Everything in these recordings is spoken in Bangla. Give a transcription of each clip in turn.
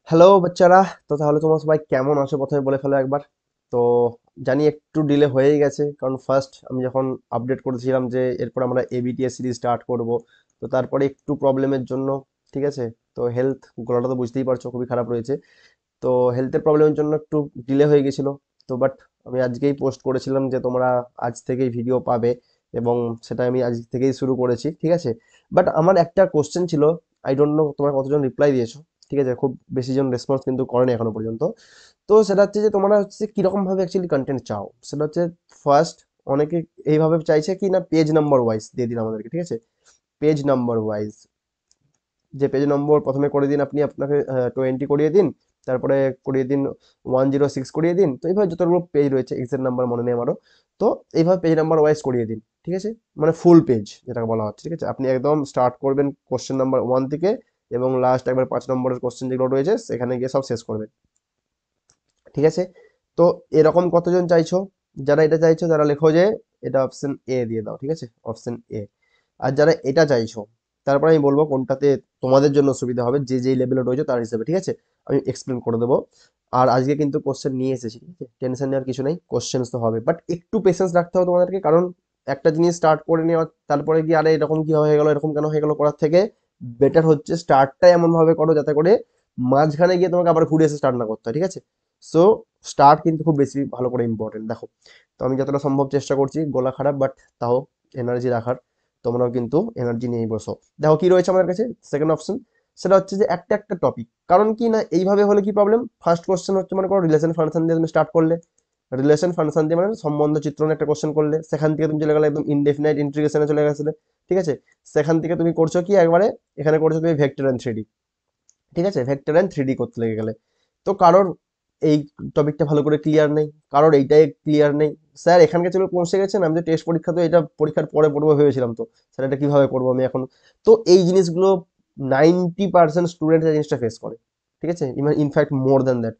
হ্যালো বাচ্চারা। তো তাহলে তোমরা সবাই কেমন আছো প্রথমে বলে ফেলো একবার। তো জানি একটু ডিলে হয়েই গেছে, কারণ ফার্স্ট আমি যখন আপডেট করেছিলাম যে এরপর আমরা এবিটিএস সিরিজ স্টার্ট করব, তো তারপরে একটু প্রবলেমের জন্য, ঠিক আছে, তো হেলথ, গলাটা তো বুঝতেই পারছো খুবই খারাপ রয়েছে। তো হেলথের প্রবলেমের জন্য একটু ডিলে হয়ে গেছিলো। তো বাট আমি আজকেই পোস্ট করেছিলাম যে তোমরা আজ থেকেই ভিডিও পাবে, এবং সেটা আমি আজ থেকেই শুরু করেছি, ঠিক আছে। বাট আমার একটা কোশ্চেন ছিল, আই ডোন্ট নো তোমরা কতজন রিপ্লাই দিয়েছো, ঠিক আছে, খুব বেশি জন রেসপন্স কিন্তু করেনি এখনো পর্যন্ত। তো সেটা হচ্ছে যে তোমরা হচ্ছে কিরকম ভাবে অ্যাকচুয়ালি কন্টেন্ট চাও, সেটা হচ্ছে ফার্স্ট অনেকে এইভাবে চাইছে কি না পেজ নাম্বার ওয়াইজ দিয়ে দিন আমাদেরকে, ঠিক আছে, পেজ নাম্বার ওয়াইজ, যে পেজ নম্বর প্রথমে করে দিন আপনি, আপনাকে 20 করিয়ে দিন, তারপরে করিয়ে দিন 106 করিয়ে দিন, তো এইভাবে যতগুলো পেজ রয়েছে, এক্সাক্ট নাম্বার মনে নেই আমারও। তো এইভাবে পেজ নাম্বার ওয়াইজ করিয়ে দিন, ঠিক আছে, মানে ফুল পেজ যেটাকে বলা হচ্ছে, ঠিক আছে। আপনি একদম স্টার্ট করবেন কোশ্চেন নাম্বার 1 থেকে, এবং লাস্ট একবার 5 নম্বরের কোশ্চেন যেগুলো রয়েছে সেখানে গিয়ে সব শেষ করবেন, ঠিক আছে। তো এরকম কতজন চাইছো? যারা এটা চাইছো তারা লেখো যে এটা অপশন এ দিয়ে দাও, ঠিক আছে, অপশন এ। আর যারা এটা চাইছো, তারপরে আমি বলবো কোনটাতে তোমাদের জন্য সুবিধা হবে, যে যেই লেভেলে রয়েছে তার হিসেবে, ঠিক আছে, আমি এক্সপ্লেন করে দেবো। আর আজকে কিন্তু কোশ্চেন নিয়ে এসেছি, ঠিক আছে, টেনশন নেওয়ার কিছু নেই, কোশ্চেন তো হবে, বাট একটু পেশেন্স রাখতে হবে তোমাদেরকে, কারণ একটা জিনিস স্টার্ট করে নেওয়া তারপরে কি আরে এরকম কি হয়ে গেল, এরকম কেন হয়ে গেল করার থেকে বেটার হচ্ছে স্টার্টটাই এমন ভাবে করো যাতে করে মাঝখানে গিয়ে তোমাকে আবার ঘুরে এসে স্টার্ট না করতে হয়, ঠিক আছে। সো স্টার্ট কিন্তু খুব বেশি ভালো করে ইম্পর্টেন্ট, দেখো। তো আমি যতটা সম্ভব চেষ্টা করছি, গলা খারাপ বাট তাও এনার্জি রাখার, তোমরাও কিন্তু এনার্জি নিয়েই বসো। দেখো কি রয়েছে আমাদের কাছে, সেকেন্ড অপশন, সেটা হচ্ছে যে একটা একটা টপিক, কারণ কি না এইভাবে হলে কি প্রবলেম, ফার্স্ট কোশ্চেন হচ্ছে মনে করো রিলেশন ফাংশন দিয়ে তুমি স্টার্ট করলে, রিলেশন ফাংশন দিয়ে মানে সম্বন্ধ চিত্রণ একটা কোশ্চেন করলে, সেখান থেকে তুমি চলে গেলে একদম ইনডেফিনাইট ইন্টিগ্রেশনে চলে গেছিলে, ঠিক আছে। সেখান থেকে তুমি করছো কি একবারে, এখানে করছো তুমি ভেক্টর এন্ড থ্রিডি, ঠিক আছে, ভেক্টর এন্ড থ্রিডি করতে লেগে গেলে। তো কারোর এই টপিকটা ভালো করে ক্লিয়ার নেই, কারোর এইটাই ক্লিয়ার নেই, স্যার এখানকে চলে পৌঁছে গেছেন, আমি তো টেস্ট পরীক্ষা তো এটা পরীক্ষার পরে পড়বো ভেবেছিলাম, তো স্যার এটা কিভাবে করবো আমি এখন। তো এই জিনিসগুলো 90% স্টুডেন্ট এই জিনিসটা ফেস করে, ঠিক আছে, ইনফ্যাক্ট মোর দ্যান দ্যাট।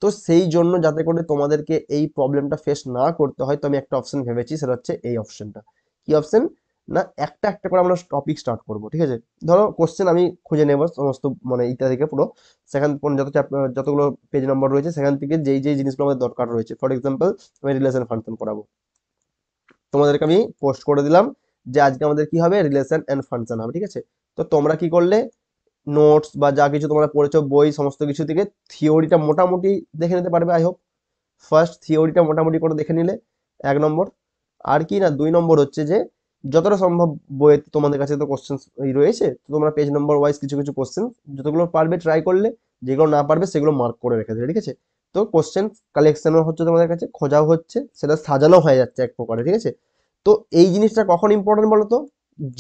তো সেই জন্য যাতে করে তোমাদেরকে এই প্রবলেমটা ফেস না করতে হয়, তো আমি একটা অপশন ভেবেছি, সেটা হচ্ছে এই অপশনটা। কি অপশন? না একটা একটা করে আমরা টপিক স্টার্ট করবো, ঠিক আছে। ধরো কোশ্চেন আমি খুঁজে নেবো সমস্ত, মানে এইটা থেকে পুরো সেখান যত যতগুলো পেজ নম্বর রয়েছে সেখান থেকে যেই যেই জিনিসগুলো আমাদের দরকার রয়েছে, ফর এক্সাম্পল আমি রিলেশন ফাংশন পড়াবো, তোমাদেরকে আমি পোস্ট করে দিলাম যে আজকে আমাদের কি হবে, রিলেশন এন্ড ফাংশন হবে, ঠিক আছে। তো তোমরা কি করলে, নোটস বা যা কিছু তোমরা পড়েছো বই সমস্ত কিছু থেকে থিওরিটা মোটামুটি দেখে নিতে পারবে, আই হোপ। ফার্স্ট থিওরিটা মোটামুটি করে দেখে নিলে, 1 নম্বর। আর কি না 2 নম্বর হচ্ছে যে যতটা সম্ভব বইয়ে তোমাদের কাছে তো কোশ্চেন রয়েছে, তো তোমরা পেজ নম্বর ওয়াইজ কিছু কিছু কোশ্চেন যতগুলো পারবে ট্রাই করলে, যেগুলো না পারবে সেগুলো মার্ক করে রেখে দেবে, ঠিক আছে। তো কোশ্চেন কালেকশনও হচ্ছে তোমাদের কাছে, খোঁজাও হচ্ছে, সেটা সাজানো হয়ে যাচ্ছে এক প্রকারে, ঠিক আছে। তো এই জিনিসটা কখন ইম্পর্টেন্ট বলো তো,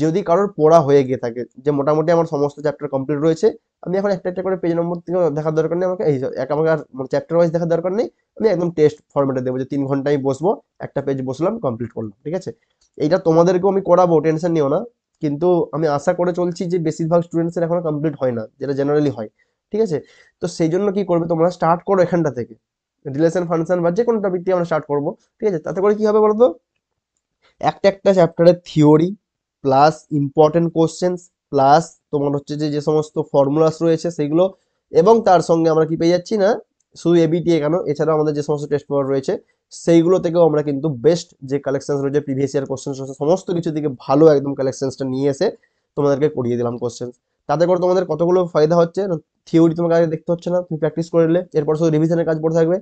যদি কারোর পড়া হয়ে গিয়ে থাকে যে মোটামুটি আমার সমস্ত চ্যাপ্টার কমপ্লিট রয়েছে, আমি এখন একটা একটা করে পেজ নম্বর থেকে দেখার দরকার নেই আমাকে, এই আমাকে আর চ্যাপ্টার ওয়াইজ দেখার দরকার নেই, আমি একদম টেস্ট ফরম্যাটে দেবো যে 3 ঘন্টা আমি বসবো, একটা পেজ বসলাম কমপ্লিট করলাম, ঠিক আছে। এইটা তোমাদেরকেও আমি করাবো, টেনশন নিও না। কিন্তু আমি আশা করে চলছি যে বেশিরভাগ স্টুডেন্টসের এখনো কমপ্লিট হয় না, যেটা জেনারেলি হয়, ঠিক আছে। তো সেই জন্য কি করবে, তোমরা স্টার্ট করো এখানটা থেকে, রিলেশন ফাংশন বা যে কোনো টপিক দিয়ে আমরা স্টার্ট করবো, ঠিক আছে। তাতে করে কি হবে বলতো, একটা একটা চ্যাপ্টারের theory plus important questions plus তোমার হচ্ছে যে যে সমস্ত ফর্মুলাস রয়েছে সেগুলো, এবং তার সঙ্গে আমরা কি পেয়ে যাচ্ছি না, শুধু এবিটি কেন, এছাড়াও আমাদের যে সমস্ত টেস্ট পেপার রয়েছে সেইগুলো থেকেও আমরা কিন্তু বেস্ট যে কালেকশন রয়েছে, প্রিভিয়াস ইয়ার কোশ্চেন রয়েছে, সমস্ত কিছু থেকে ভালো একদম কালেকশনসটা নিয়ে এসে তোমাদেরকে করিয়ে দিলাম কোশ্চেন। তাতে করে তোমাদের কতগুলো ফায়দা হচ্ছে, থিওরি তোমাকে আগে দেখতে হচ্ছে না, তুমি প্র্যাকটিস করে নিলে, এরপর শুধু রিভিশনের কাজ পড়ে থাকবে,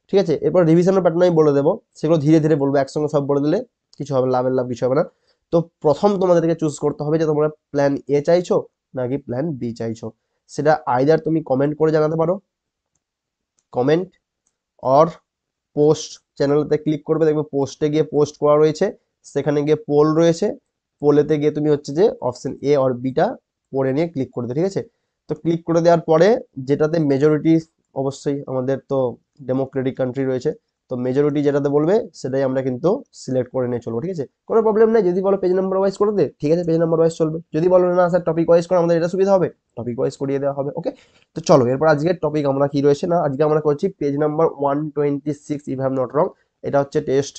ঠিক আছে। এরপর রিভিশনের প্যাটার্ন আমি বলে দেবো, সেগুলো ধীরে ধীরে বলবো, একসঙ্গে সব বলে দিলে কিছু হবে, লাভের লাভ কিছু হবে না। তো প্রথম তোমাদেরকে চুজ করতে হবে যে তোমরা প্ল্যান এ চাইছো নাকি প্ল্যান বি চাইছো, সেটা আইদার তুমি কমেন্ট করে জানাতে পারো, কমেন্ট অর পোস্ট, চ্যানেলতে ক্লিক করবে, দেখবে পোস্টে গিয়ে পোস্ট করা রয়েছে, সেখানে গিয়ে পোল রয়েছে, পোলেতে গিয়ে তুমি হচ্ছে যে অপশন এ অর বিটা পড়ে নিয়ে ক্লিক করে দেবে, ঠিক আছে। তো ক্লিক করে দেওয়ার পরে যেটাতে মেজরিটি, অবশ্যই আমাদের তো ডেমোক্রেটিক কান্ট্রি রয়েছে, তো মেজরিটি যেটাতে বলবে সেটাই আমরা কিন্তু সিলেক্ট করে নিয়ে চলবো, ঠিক আছে, কোনো প্রবলেম নেই। যদি বলো পেজ নাম্বার ওয়াইজ করে দে, ঠিক আছে, পেজ নাম্বার ওয়াইজ চলবে। যদি বলো না স্যার টপিক ওয়াইজ করে আমাদের এটা সুবিধা হবে, টপিক ওয়াইজ করিয়ে দেওয়া হবে, ওকে। তো চলো এরপর আজকের টপিক আমরা কি রয়েছে, না আজকে আমরা করছি page number 126, if I am not wrong. এটা হচ্ছে টেস্ট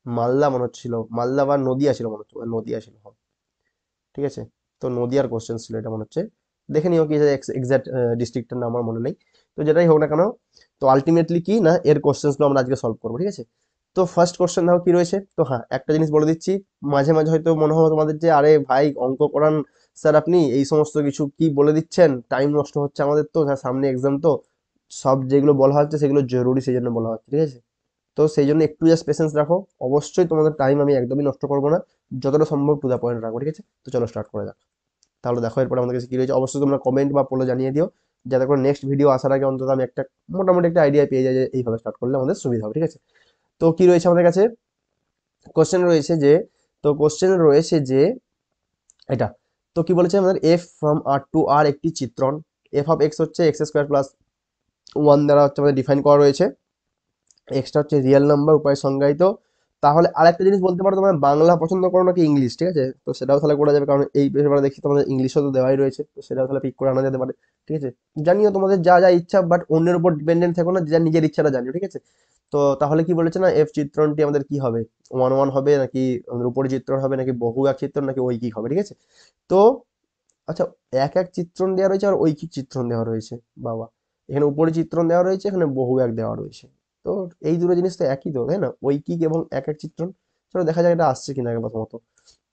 মালদা মনে হচ্ছিল, মালদা বা নদিয়া ছিল মনে হচ্ছে, নদিয়া ছিল, হ্যাঁ, ঠিক আছে। তো নদিয়ার কোশ্চেন ছিল এটা মনে হচ্ছে। দেখে নিও কি এক্সাক্ট ডিস্ট্রিক্টের নাম আমার মনে নেই। তো যেটাই হোক না কেন, তো আলটিমেটলি কি না এর কোশ্চেন্সগুলো আমরা আজকে সলভ করবো, ঠিক আছে। তো ফার্স্ট কোশ্চেন দেখো কি রয়েছে। তো হ্যাঁ, একটা জিনিস বলে দিচ্ছি, মাঝে মাঝে হয়তো মনে হবে তোমাদের যে আরে ভাই অঙ্ক করান স্যার, আপনি এই সমস্ত কিছু কি বলে দিচ্ছেন, টাইম নষ্ট হচ্ছে আমাদের, তো স্যার সামনে এক্সাম, তো সব যেগুলো বলা হচ্ছে সেগুলো জরুরি, সেই জন্য বলা হচ্ছে, ঠিক আছে। তো সেই জন্য একটু জাস্ট পেশেন্স রাখো, অবশ্যই তোমাদের টাইম আমি একদমই নষ্ট করবো না, যতটা সম্ভব টু দ্য পয়েন্ট রাখবো, ঠিক আছে। তো চলো স্টার্ট করা যাক। তাহলে দেখো এরপর আমাদের কাছে কি রয়েছে, অবশ্যই তোমরা কমেন্ট বা পোলে জানিয়ে দিও, যাতে করে নেক্সট ভিডিও আসার আগে অন্তত আমি একটা মোটামুটি একটা আইডিয়া পেয়ে যাই যে এইভাবে স্টার্ট করলে আমাদের সুবিধা হবে, ঠিক আছে। তো কি রয়েছে আমাদের কাছে, কোশ্চেন রয়েছে যে, তো কোশ্চেন রয়েছে যে এটা, তো কি বলেছে আমাদের, এফ ফ্রম আর টু আর একটি চিত্রণ, এফ অফ এক্স হচ্ছে এক্স স্কোয়ার প্লাস ওয়ান দ্বারা হচ্ছে আমাদের ডিফাইন করা রয়েছে, এক্সটা হচ্ছে রিয়েল নাম্বার উপায় সংজ্ঞায়িত। তাহলে আরেকটা জিনিস বলতে পারো, তোমরা বাংলা পছন্দ করো নাকি ইংলিশ, ঠিক আছে, তো সেটাও তাহলে করা যাবে, কারণ এই পেপারে দেখি তোমাদের ইংলিশও তো দেওয়াই রয়েছে, তো সেটাও তাহলে পিক করে আনা যেতে পারে, ঠিক আছে। জানিও তোমাদের যা যা ইচ্ছা, বাট অন্যের উপর ডিপেন্ডেন্ট থেকো না, যা নিজের ইচ্ছাটা জানিও, ঠিক আছে। তো তাহলে কি বলেছে না, এফ চিত্রণটি আমাদের কি হবে, ওয়ান ওয়ান হবে নাকি আমাদের উপরে চিত্রণ হবে নাকি বহু এক চিত্রণ নাকি ঐকিক হবে, ঠিক আছে। তো আচ্ছা, এক এক চিত্রণ দেওয়া রয়েছে আর ঐকিক চিত্রণ দেওয়া রয়েছে, বাবা, এখানে উপরে চিত্রণ দেওয়া রয়েছে, এখানে বহু এক দেওয়া রয়েছে। তো এই দুটো জিনিস তো একই, তো তাই না, ঐকিক এবং এক এক চিত্রণ। চলো দেখা যাক এটা আসছে কিনা আগে প্রথমত।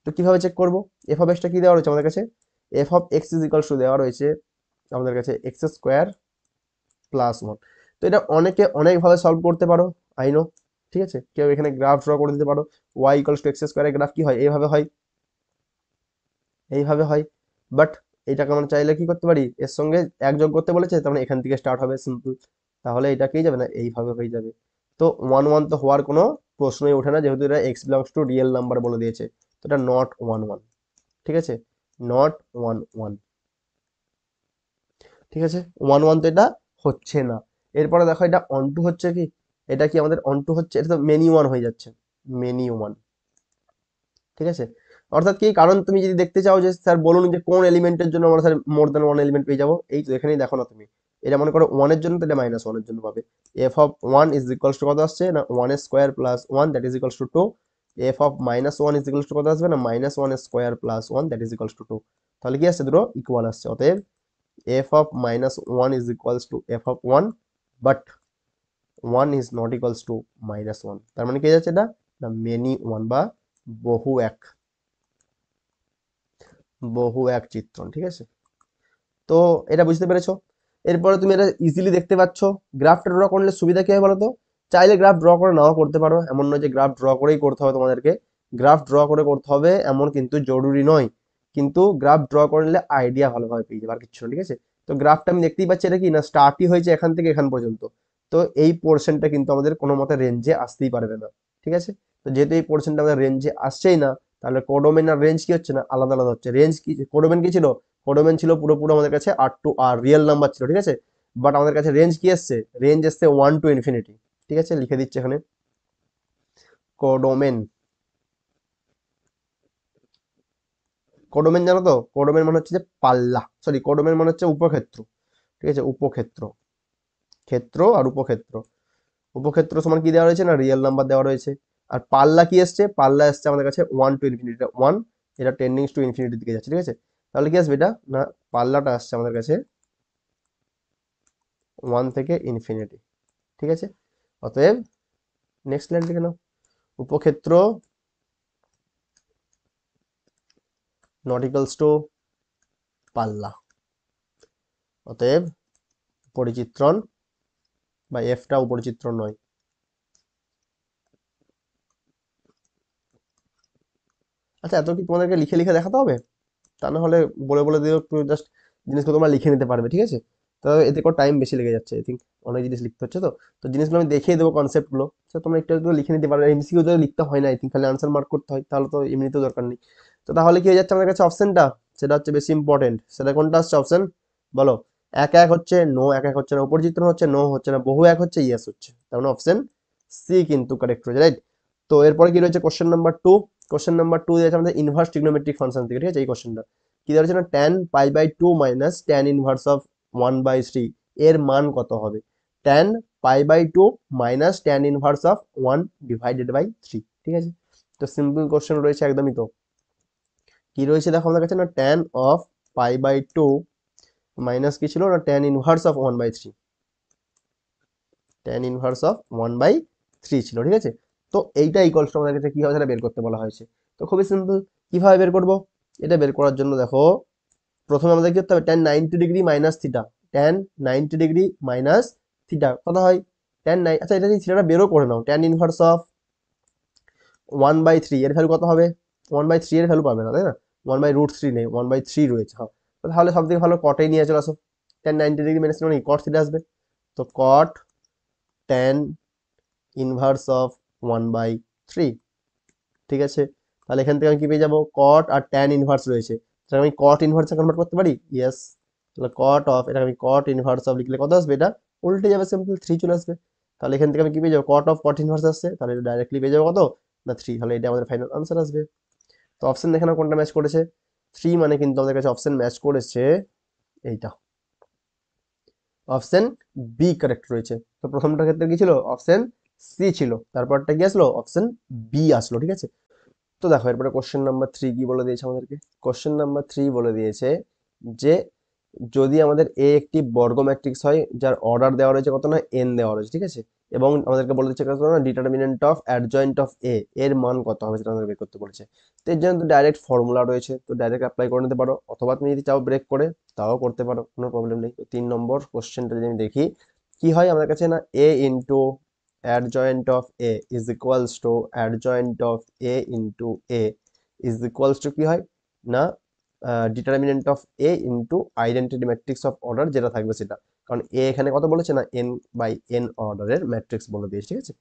তো কিভাবে চেক করবো, এফ অফ এক্সটা কি দেওয়া রয়েছে আমাদের কাছে, F of X is equals two দেওয়া রয়েছে আমাদের কাছে এক্স স্কোয়ার প্লাস ওয়ান। তো এটা অনেকে অনেকভাবে সলভ করতে পারো, আই নো, ঠিক আছে। কেউ এখানে গ্রাফ ড্র করে দিতে পারো, ওয়াই ইকালস টু এক্স স্কোয়ারের গ্রাফ কি হয়, এইভাবে হয়, এইভাবে হয়। বাট এটাকে আমরা চাইলে কি করতে পারি, এর সঙ্গে এক যোগ করতে বলেছে, তার মানে এখান থেকে স্টার্ট হবে, সিম্পল। তাহলে এটা কি যাবে না, এইভাবে হয়ে যাবে। তো ওয়ান ওয়ান তো হওয়ার কোনো প্রশ্নই ওঠে না, যেহেতু এটা x belongs to real number বলে দিয়েছে। তো এটা নট ওয়ান ওয়ান, ঠিক আছে, নট ওয়ান ওয়ান, ঠিক আছে, ওয়ান ওয়ান তো এটা হচ্ছে না। এরপরে দেখো এটা অন টু হচ্ছে কি, এটা কি আমাদের অন টু হচ্ছে, এটা তো মেনি ওয়ান হয়ে যাচ্ছে, মেনি ওয়ান, ঠিক আছে। অর্থাৎ কি, কারণ তুমি যদি দেখতে চাও যে স্যার বলুন যে কোন এলিমেন্টের জন্য আমরা sir more than one element পেয়ে যাবো, এই তো এখানেই দেখো না তুমি, এটা মনে করো ওয়ানের জন্য, তো এটা মাইনাস ওয়ানের জন্য পাবে। F of one is equals to কত আসছে না, one square plus one that is equals to two. F of minus one is equals to কত আসবে না, minus one square plus one that is equals to two. তাহলে কি আসছে, দুটো ইকুয়াল আসছে, অতএব F of minus one is equals to F of one, but one is not equals to minus one. তার মানে কি যাচ্ছে এটা, না মেনি ওয়ান বা বহু এক, বহু এক চিত্রণ, ঠিক আছে। তো এটা বুঝতে পেরেছো। এরপরে তুমি এটা ইজিলি দেখতে পাচ্ছ, গ্রাফটা ড্র করলে সুবিধা কি হয় বলো তো, চাইলে গ্রাফ ড্র করে নাও করতে পারো, এমন নয় যে গ্রাফ ড্র করেই করতে হবে তোমাদেরকে, গ্রাফ ড্র করে করতে হবে এমন কিন্তু জরুরি নয়, কিন্তু গ্রাফ ড্র করলে আইডিয়া ভালোভাবে পেয়ে যাবে, আর কিছু না, ঠিক আছে। তো গ্রাফটা আমি দেখতেই পাচ্ছি, এটা কি না স্টার্টই হয়েছে এখান থেকে এখান পর্যন্ত, তো এই পোর্শনটা কিন্তু আমাদের কোনো মতে রেঞ্জে আসতেই পারবে না, ঠিক আছে। তো যেহেতু এই পোর্শনটা আমাদের রেঞ্জে আসছেই না, তাহলে কোডোমেন আর রেঞ্জ কি হচ্ছে না, আলাদা আলাদা হচ্ছে। রেঞ্জ কি, কোডোমেন কি ছিল, কোডোমেন ছিল পুরোপুরো আমাদের কাছে আর টু আর রিয়েল নাম্বার ছিল, ঠিক আছে। বাট আমাদের কাছে রেঞ্জ কি এসছে, রেঞ্জ এসছে ওয়ান টু ইনফিনিটি, ঠিক আছে, লিখে দিচ্ছে এখানে কোডোমেন। কোডোমেন জানো তো, কোডোমেন মানে হচ্ছে যে পাল্লা, সরি কোডোমেন মানে হচ্ছে উপক্ষেত্র, ঠিক আছে, উপক্ষেত্র, ক্ষেত্র আর উপক্ষেত্র। উপক্ষেত্র সমান কি দেওয়া রয়েছে না, রিয়েল নাম্বার দেওয়া রয়েছে। আর পাল্লা কি এসছে, পাল্লা এসছে আমাদের কাছে ওয়ান টু ইনফিনিটি, ওয়ান, এটা টেন্ডিংস টু ইনফিনিটির দিকে যাচ্ছে, ঠিক আছে। তাহলে কি আসবে এটা না, পাল্লাটা আসছে আমাদের কাছে ওয়ান থেকে ইনফিনিটি, ঠিক আছে। অতএব নেক্সট লাইন লিখে নাও, উপক্ষেত্র নট ইকুয়ালস টু পাল্লা, অতএব পরিচিত্রণ বা এফটা উপরিচিত্রণ নয়। আচ্ছা, এত কি তোমাদেরকে লিখে লিখে দেখাতে হবে, তা না হলে বলে বলে দিও, একটু জাস্ট জিনিসগুলো তোমরা লিখে নিতে পারবে, ঠিক আছে। তো এতে করে টাইম বেশি লেগে যাচ্ছে, আই থিঙ্ক অনেক জিনিস লিখতে হচ্ছে, তো তো জিনিসগুলো আমি দেখিয়ে দেবো কনসেপ্টগুলো, তো তোমরা একটু একটু লিখে নিতে পারবে, এমসিকিউ তো লিখতে হয় না, আই থিঙ্ক খালি আনসার মার্ক করতে হয়, তাহলে তো এমনিতেও দরকার নেই। তো তাহলে কি হয়ে যাচ্ছে আমাদের কাছে অপশনটা, সেটা হচ্ছে বেশি ইম্পর্টেন্ট, সেটা কোনটা আসছে অপশন, বলো। এক এক হচ্ছে নো, এক এক হচ্ছে না, উপর হচ্ছে নো হচ্ছে না, বহু এক হচ্ছে ইয়েস হচ্ছে, তার মানে অপশন সি কিন্তু কারেক্ট রয়েছে, রাইট। তো এরপরে কি রয়েছে question number two, question number two দিয়েছে আমাদের ইনভার্স ট্রিগনোমেট্রিক ফাংশন থেকে, ঠিক আছে। এই কোশ্চেনটা কি দেওয়া রয়েছে না, tan pi by two minus tan inverse of one by three এর মান কত হবে, tan pi by two minus tan inverse of one divided by three, ঠিক আছে। তো সিম্পল কোশ্চেন রয়েছে একদমই, তো কি রয়েছে দেখো আমাদের কাছে না, tan of pi by two minus কি ছিল না, tan inverse of 1/3, tan inverse of 1/3 ছিল, ঠিক আছে। তো এইটা ইকুয়ালস টু আমাদের কাছে কি হবে সেটা বের করতে বলা হয়েছে। তো খুবই সিম্পল, কিভাবে বের করব, এটা বের করার জন্য দেখো প্রথমে আমাদের কি করতে হবে, tan 90 degree minus theta, tan 90 degree minus theta কত হয়, আচ্ছা এটা যদি থিটাটা বেরও করে নাও, ট্যান ইনভার্স অফ 1/3 এর ভ্যালু কত হবে, 1/3 এর ভ্যালু পাবে না তাই না, 1/√3 নেই, 1/3 রয়েছে, হ্যাঁ। তো তাহলে সব থেকে ভালো কটেই নিয়ে চলে আসো, ট্যান 90 ডিগ্রি মাইনাস থিটা কট থিটা আসবে, তো কট ট্যান ইনভার্স অফ 1/3, ঠিক আছে। তাহলে এখান থেকে আমি কি পেয়ে যাবো, কট আর ট্যান ইনভার্স রয়েছে, তাহলে আমি কট ইনভার্সে কনভার্ট করতে পারি, ইয়েস। তাহলে কট অফ, এটা আমি কট ইনভার্স অফ লিখলে কত আসবে, এটা উল্টে যাবে, সিম্পল 3 চলে আসবে। তাহলে এখান থেকে আমি কি পেয়ে যাবো, কট অফ কট ইনভার্স আসছে, তাহলে এটা ডাইরেক্টলি পেয়ে যাবো কত না 3, তাহলে এটা আমাদের ফাইনাল আনসার আসবে। তো অপশন দেখে নাও কোনটা ম্যাচ করেছে, 3 মানে কিন্তু আমাদের কাছে অপশন ম্যাচ করেছে এইটা, অপশন বি কারেক্ট রয়েছে। তো প্রথমটার ক্ষেত্রে কি ছিল, অপশন সি ছিল, তারপরটা কি আসলো, অপশন বি আসলো, ঠিক আছে। তো দেখো এরপরে কোশ্চেন নাম্বার 3 কি বলে দিয়েছে আমাদেরকে, কোশ্চেন নাম্বার 3 বলে দিয়েছে যে যদি আমাদের এ একটি বর্গ ম্যাট্রিক্স হয় যার অর্ডার দেওয়া রয়েছে কত না এন দেওয়া রয়েছে, ঠিক আছে, এবং আমাদেরকে বলে দিচ্ছে কত না ডিটারমিনেন্ট অফ অ্যাডজয়েন্ট অফ এ এর মান কত হবে সেটা আমাদের বের করতে বলেছে। তো এর জন্য তো ডাইরেক্ট ফর্মুলা রয়েছে, তো ডাইরেক্ট অ্যাপ্লাই করে নিতে পারো, অথবা তুমি যদি চাও ব্রেক করে তাও করতে পারো, কোনো প্রবলেম নেই। তো 3 নম্বর কোশ্চেনটা যদি আমি দেখি কি হয় আমাদের কাছে না, এ into adjoint of a is equals to adjoint of a into a is equals to কি হয় না determinant of A into identity matrix of order যেটা থাকবে সেটা, কারণ এ এখানে কত বলেছে না n/n অর্ডারের ম্যাট্রিক্স বলে দিয়েছে, ঠিক আছে।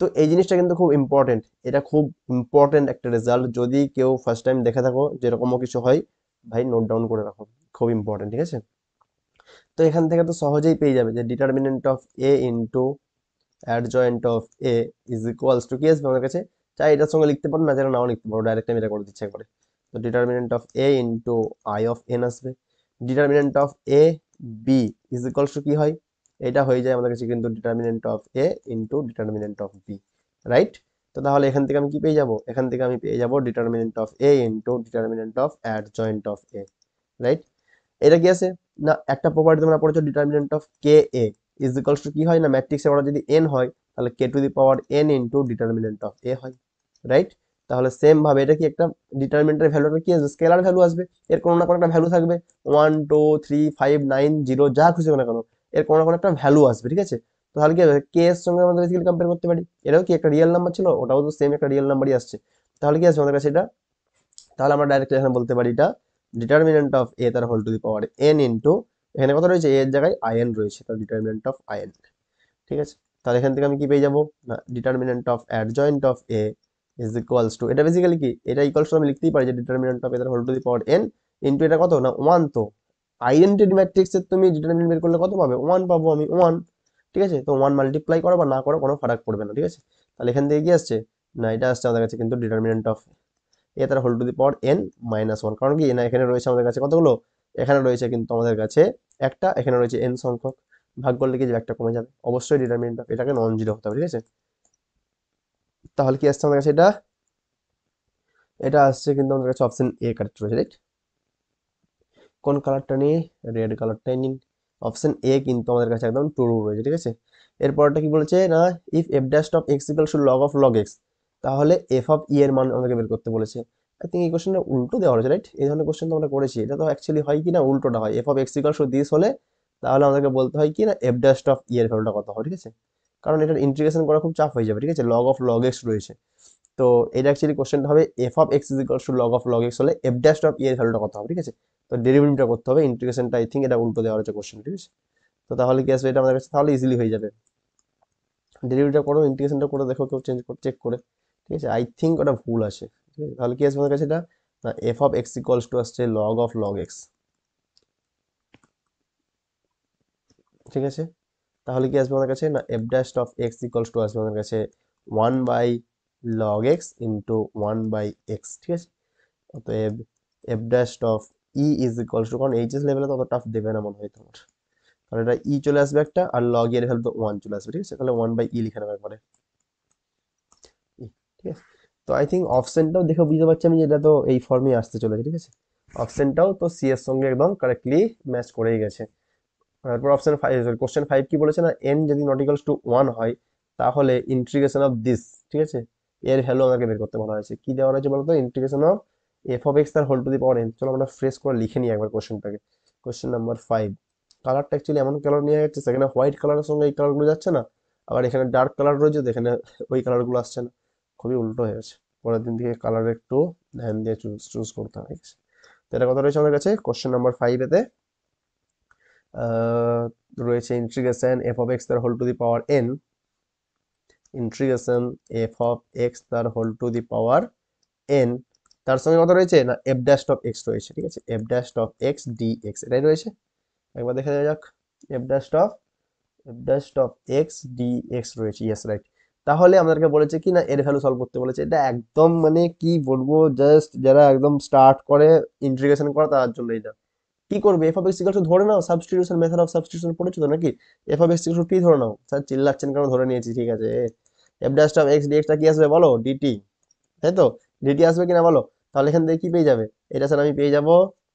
তো এই জিনিসটা কিন্তু খুব ইম্পর্টেন্ট, এটা খুব ইম্পর্টেন্ট একটা রেজাল্ট, যদি কেউ ফার্স্ট টাইম দেখে থাকো যেরকমও কিছু হয় ভাই নোট ডাউন করে রাখো, খুব ইম্পর্টেন্ট, ঠিক আছে। তো এখান থেকে তো সহজেই পেয়ে যাবে যে determinant of A into adjoint of A is equals to কি আসবে আমার কাছে, চাই এটার সঙ্গে লিখতে পারো, না যারা নাও লিখতে পারো, ডাইরেক্ট আমি এটা করে দিচ্ছি একবারে। তো determinant of A into I of n আসবে, determinant of A B is equals to কি হয়, এটা হয়ে যায় আমাদের কাছে কিন্তু determinant of A into determinant of B, right. তো তাহলে এখান থেকে আমি কি পেয়ে যাবো, এখান থেকে আমি পেয়ে যাবো determinant of A into determinant of adjoint of A, right. এটা কি আছে না, একটা প্রপার্টি তোমরা পড়েছো determinant of k A is equals to কি হয় না, ম্যাট্রিক্সের অর্ডার যদি এন হয় তাহলে k to the power N into determinant of A হয়, রাইট। তাহলে সেম ভাবে এটা কি একটা ডিটারমিনেন্টের ভ্যালুটা কি আসবে, স্কেলার ভ্যালু আসবে, এর কোনো না কোনো একটা ভ্যালু থাকবে, 1 2 3 5 9 0 যা খুশি হোক না কেন, এর কোনো না কোনো একটা ভ্যালু আসবে, ঠিক আছে। তো তাহলে কি হবে, কে এর সঙ্গে আমাদের বেসিক্যালি কম্পেয়ার করতে পারি, এটাও কি একটা রিয়েল নাম্বার ছিল, ওটাও তো সেম একটা রিয়েল নাম্বারই আসছে, তাহলে কি আসবে আমাদের কাছে এটা, তাহলে আমরা ডাইরেক্ট এখানে বলতে পারি এটা ডিটারমিনেন্ট অফ এ তার whole to the power N into, এখানে কত রয়েছে, এর জায়গায় আইএন রয়েছে, তার ডিটারমিনেন্ট অফ আইএন, ঠিক আছে। তাহলে এখান থেকে আমি কি পেয়ে যাবো না determinant of adjoint of A is equals two, এটা বেসিক্যালি কি, এটা ইকুয়ালস টু আমি লিখতেই পারি যে ডিটারমিনেন্ট অফ এ তার whole to the power N into এটা কত না 1, তো আইডেন্টিটি ম্যাট্রিক্সের তুমি ডিটারমিনেন্ট বের করলে কত পাবে, 1 পাবো আমি 1, ঠিক আছে। তো 1 মাল্টিপ্লাই করো বা না করো কোনো ফারাক পড়বে না, ঠিক আছে। তাহলে এখান থেকে কি আসছে না, এটা আসছে আমাদের কাছে কিন্তু ডিটারমিনেন্ট অফ এ তার whole to the power N minus 1, কারণ কি না এখানে রয়েছে আমাদের কাছে কতগুলো, এখানে রয়েছে কিন্তু আমাদের কাছে একটা, এখানে রয়েছে এন সংখ্যক, ভাগ করলে কি যে একটা কমে যাবে, অবশ্যই ডিটারমিনেন্ট অফ এটাকে নন জিরো হতে হবে, ঠিক আছে। তাহলে কি আসছে আমাদের কাছে এটা, এটা আসছে কিন্তু আমাদের কাছে অপশন এ কারেক্ট রয়েছে, রাইট। কোন কালারটা নিয়ে, রেড কালারটাই নিন, অপশন এ কিন্তু আমাদের কাছে একদম ট্রু রয়েছে, ঠিক আছে। এরপরটা কি বলেছে না, if F dash of x equal two log of log x, তাহলে এফ অফ ই এর মান আমাদেরকে বের করতে বলেছে। আই থিঙ্ক এই কোশ্চেনটা উল্টো দেওয়া হয়েছে, রাইট, এই ধরনের কোশ্চেন তো আমরা করেছি, এটা তো অ্যাকচুয়ালি হয় কি না উল্টোটা হয়, F of x equal to this হলে তাহলে আমাদেরকে বলতে হয় কি না এফ ড্যাশ অফ ই এর ভ্যালুটা কত হয়, ঠিক আছে, কারণ এটার ইন্টিগ্রেশন করা খুব চাপ হয়ে যাবে, ঠিক আছে, লগ অফ লগ এক্স রয়েছে। তো এটা অ্যাকচুয়ালি কোশ্চেনটা হবে F of X is equals two log of log x হলে এফ ড্যাশ অফ ই এর ভ্যালুটা কত হবে, ঠিক আছে। তো ডেরিভেটিভটা করতে হবে, ইন্টিগ্রেশনটা আই থিঙ্ক এটা উল্টো দেওয়া হয়েছে কোশ্চেন, ঠিক আছে। তো তাহলে কি আসবে এটা আমাদের কাছে, তাহলে ইজিলি হয়ে যাবে, ডেরিভেটিভটা করো, ইন্টিগ্রেশনটা করে দেখো কেউ চেঞ্জ করে চেক করে, ঠিক আছে, আই থিঙ্ক ওটা ভুল আছে, ঠিক আছে। তাহলে কি আসবে আমাদের কাছে এটা না F of x equals to আসছে লগ অফ লগ এক্স, ঠিক আছে। তাহলে কি আসবে আমাদের কাছে না F dash of x equals to আসবে আমাদের কাছে 1/log x ইন্টু 1/x, ঠিক আছে। অতএব F dash of E is equals two, কারণ এইচএস লেভেলে তো অত টাফ দেবে না মনে হয় তোমার, কারণ এটা ই চলে আসবে একটা আর লগ এর ভ্যালু তো 1 চলে আসবে, ঠিক আছে, তাহলে 1/e লিখে নেবে একবারে E, ঠিক আছে। তো আই থিঙ্ক অপশনটাও দেখে বুঝতে পারছি আমি যে এটা তো এই ফর্মে আসতে চলেছে, ঠিক আছে। অপশনটাও তো সি এর সঙ্গে একদম কারেক্টলি ম্যাচ করেই গেছে। তারপর অপশন 5, কোশ্চেন 5 কি বলেছে না, n যদি নট ইকুয়ালস টু 1 হয় তাহলে ইন্টিগ্রেশন অফ দিস, ঠিক আছে, এর ভ্যালু আমাকে বের করতে বলা হয়েছে। কি দেওয়া হয়েছে বলতো, integration of f of x তার whole to the power n। চলো আমরা ফ্রেশ করে লিখে নিই একবার কোশ্চেনটাকে। কোশ্চেন নাম্বার 5, কালারটা অ্যাকচুয়ালি এমন কালার নিয়ে যাচ্ছে, সেখানে হোয়াইট কালারের সঙ্গে এই কালারগুলো যাচ্ছে না, আবার এখানে ডার্ক কালার রয়েছে তো এখানে ওই কালারগুলো আসছে না, খুবই উল্টো হয়ে গেছে। পরের দিন থেকে কালার একটু ধ্যান দিয়ে চুজ করতে হবে, ঠিক আছে। তো এটা কথা রয়েছে আমাদের কাছে কোশ্চেন নাম্বার 5 এতে রয়েছে ইন্টিগ্রেশন এফ অফ এক্স তার whole to the power n, integration f of x তার whole to the power n, তার সঙ্গে কত রয়েছে না এফ ড্যাশ অফ এক্স রয়েছে, ঠিক আছে, f dash of x D x এটাই রয়েছে। একবার দেখে দেওয়া যাক, F dash of x D x রয়েছে, ইয়েস রাইট। তাহলে আমাদেরকে বলেছে কি না এর ভ্যালু সলভ করতে বলেছে। এটা একদম মানে কি বলবো, জাস্ট যারা একদম স্টার্ট করে ইন্টিগ্রেশন করা তার জন্য এটা। কি করবে, f of x equal to ধরে নাও, সাবস্টিটিউশন, মেথড অফ সাবস্টিটিউশন পড়েছো তো নাকি। F of x equal to t ধরে নাও, স্যার চিল্লাচ্ছেন কারণ ধরে নিয়েছি, ঠিক আছে। এফ ড্যাশ অফ এক্স ডিএক্সটা কি আসবে বলো, ডিটি, তাই তো, ডিটি আসবে কিনা বলো। তাহলে এখান থেকে কি পেয়ে যাবে, এটা স্যার আমি পেয়ে যাবো,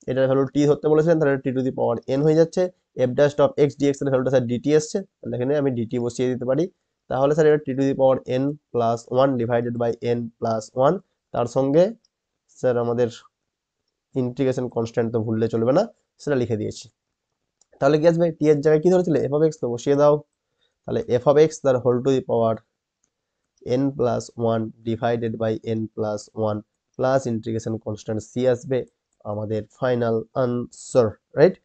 এটার ভ্যালু টি ধরতে বলেছিলেন, তাহলে টি টু দি পাওয়ার এন হয়ে যাচ্ছে। F dash of X DX এর ভ্যালুটা স্যার ডিটি এসছে, তাহলে এখানে আমি ডিটি বসিয়ে দিতে পারি। তাহলে স্যার এটা t to the power n plus one divided by n plus one, তার সঙ্গে স্যার আমাদের ইন্টিগ্রেশন কনস্ট্যান্ট তো ভুললে চলবে না, সেটা লিখে দিয়েছি। তাহলে কি আসবে, টি এর জায়গায় কি ধরেছিলে এফ অফ এক্স, তো বসিয়ে দাও। তাহলে এফ অফ এক্স তার whole to the power n plus one divided by n plus one plus integration constant C আসবে আমাদের ফাইনাল আনসার, রাইট।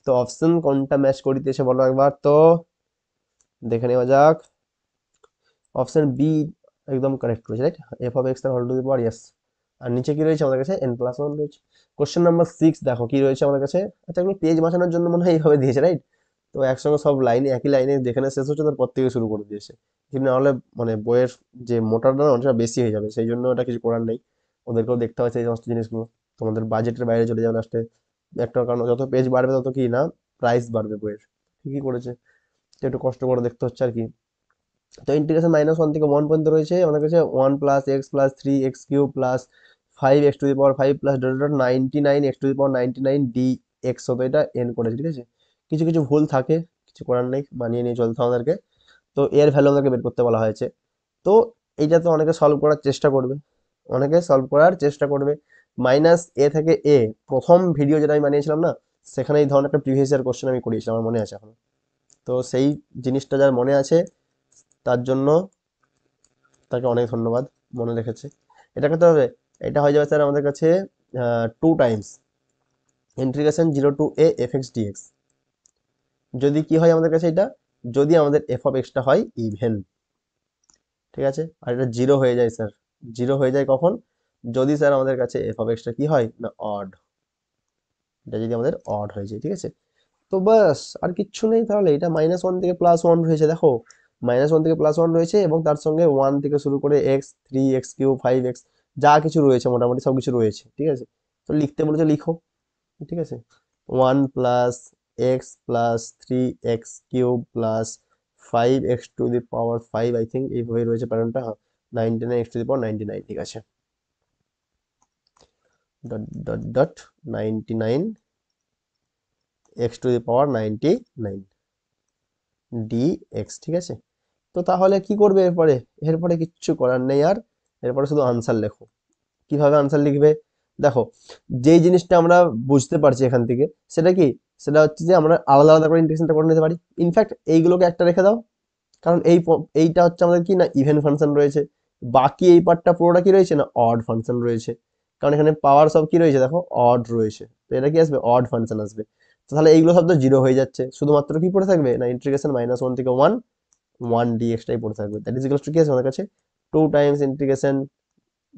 তো অপশন কোনটা ম্যাচ করিতেছে বলো একবার তো, দেখে নেওয়া যাক। অপশন বি একদম কারেক্ট রয়েছে, রাইট, এফ অফ এক্স তার whole to the power, yes. আর নিচে কি রয়েছে আমাদের কাছে, n প্লাস ওয়ান রয়েছে। কোশ্চেন নাম্বার 6 দেখো কি রয়েছে আমাদের কাছে। আচ্ছা এগুলো পেজ বাঁচানোর জন্য মনে হয় এইভাবে দিয়েছে, রাইট। তো একসঙ্গে সব লাইনে একই লাইনে যেখানে শেষ হচ্ছে তারপর থেকে শুরু করে দিয়েছে, কিন্তু নাহলে মানে বইয়ের যে মোটাটা না ওটা বেশি হয়ে যাবে, সেই জন্য ওটা কিছু করার নেই। ওদেরকেও দেখতে হচ্ছে এই সমস্ত জিনিসগুলো, তোমাদের বাজেটের বাইরে চলে যাবে লাস্টে একটা, কারণ যত পেজ বাড়বে তত কি না প্রাইস বাড়বে বইয়ের। ঠিকই করেছে, তো একটু কষ্ট করে দেখতে হচ্ছে আর কি। তো ইন্টিগ্রেশন মাইনাস ওয়ান থেকে ওয়ান পর্যন্ত রয়েছে আমাদের কাছে, one plus x plus three x cube plus five x two the power five plus dot dot 99 x two the power 99 D x, হতো এটা এন করেছে, ঠিক আছে। কিছু কিছু ভুল থাকে, কিছু করার নেই, মানিয়ে নিয়ে চলতে হবে আমাদেরকে। তো এর ভ্যালু আমাদেরকে বের করতে বলা হয়েছে। তো এইটা তো অনেকে সলভ করার চেষ্টা করবে, অনেকে সলভ করার চেষ্টা করবে। মাইনাস এ থেকে এ, প্রথম ভিডিও যেটা আমি বানিয়েছিলাম না, সেখানে এই ধরনের একটা প্রিভিয়াস ইয়ার কোশ্চেন আমি করিয়েছিলাম, আমার মনে আছে এখন। তো সেই জিনিসটা যার মনে আছে তার জন্য তাকে অনেক ধন্যবাদ, মনে রেখেছে। এটা করতে হবে, এটা হয়ে যাবে স্যার আমাদের কাছে two times integration zero to A F X DX. যদি কি হয় আমাদের কাছে এটা, যদি আমাদের এফ অফ এক্সটা হয় ইভেন, ঠিক আছে, আর এটা জিরো হয়ে যায় স্যার। জিরো হয়ে যায় কখন, যদি স্যার আমাদের কাছে এফ অফ এক্সটা কি হয় না অড, এটা যদি আমাদের অড হয়ে যায়, ঠিক আছে। তো বাস আর কিচ্ছু নেই, তাহলে এটা মাইনাস ওয়ান থেকে প্লাস ওয়ান রয়েছে, দেখো মাইনাস ওয়ান থেকে প্লাস ওয়ান রয়েছে এবং তার সঙ্গে ওয়ান থেকে শুরু করে X three X Q five X যা কিছু রয়েছে মোটামুটি সব কিছু রয়েছে, ঠিক আছে। তো লিখতে বলেছে লিখো, ঠিক আছে। One plus x plus three x cube plus five x two the power five, I think এইভাবেই রয়েছে প্যাটার্নটা, হ্যাঁ, 99 এক্স টু দি পাওয়ার 99, ঠিক আছে, dot dot dot 99 x two the power 99 D x, ঠিক আছে। তো তাহলে কি করবে এরপরে, এরপরে কিচ্ছু করার নেই আর, এরপরে শুধু আনসার লেখো। কিভাবে আনসার লিখবে, দেখো যেই জিনিসটা আমরা বুঝতে পারছি এখান থেকে, সেটা কি, সেটা হচ্ছে যে আমরা আলাদা আলাদা করে ইন্টিগ্রেশনটা করে নিতে পারি। ইনফ্যাক্ট এইগুলোকে একটা রেখে দাও, কারণ এইটা হচ্ছে আমাদের কি না ইভেন ফাংশন রয়েছে, বাকি এই পার্টটা পুরোটা কি রয়েছে না অড ফাংশন রয়েছে, কারণ এখানে পাওয়ার সব কি রয়েছে দেখো অড রয়েছে, তো এটা কি আসবে অড ফাংশন আসবে। তো তাহলে এইগুলো সব তো জিরো হয়ে যাচ্ছে, শুধুমাত্র কি পড়ে থাকবে না ইন্টিগ্রেশন মাইনাস ওয়ান থেকে ওয়ান, ওয়ান ডিএক্সটাই পড়ে থাকবে। দ্যাট ইজ ইকুয়ালস টু কি আছে আমাদের কাছে, two times integration